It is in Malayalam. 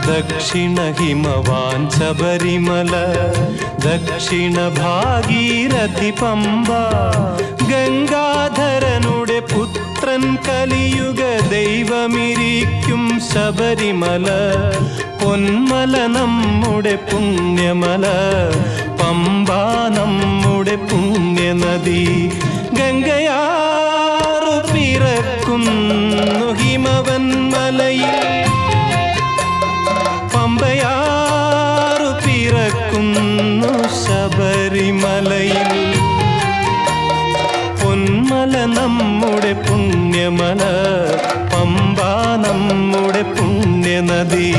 ദക്ഷിണ ഹിമവാൻ ശബരിമല, ദക്ഷിണ ഭാഗീരഥി പമ്പ, ഗംഗാധരനുടെ പുത്രൻ കലിയുഗ ദൈവമിരിക്കും ശബരിമല, പൊന്മല നമ്മുടെ പുണ്യമല, പമ്പ നമ്മുടെ പുണ്യനദി, ഗംഗയാറു പിറക്കുന്നു ഹിമവൻ മലയിൽ, പമ്പയാറു പിറക്കുന്നു ശബരിമലയിൽ, പൊന്മല നമ്മുടെ പുണ്യമല, പമ്പ നമ്മുടെ പുണ്യനദി.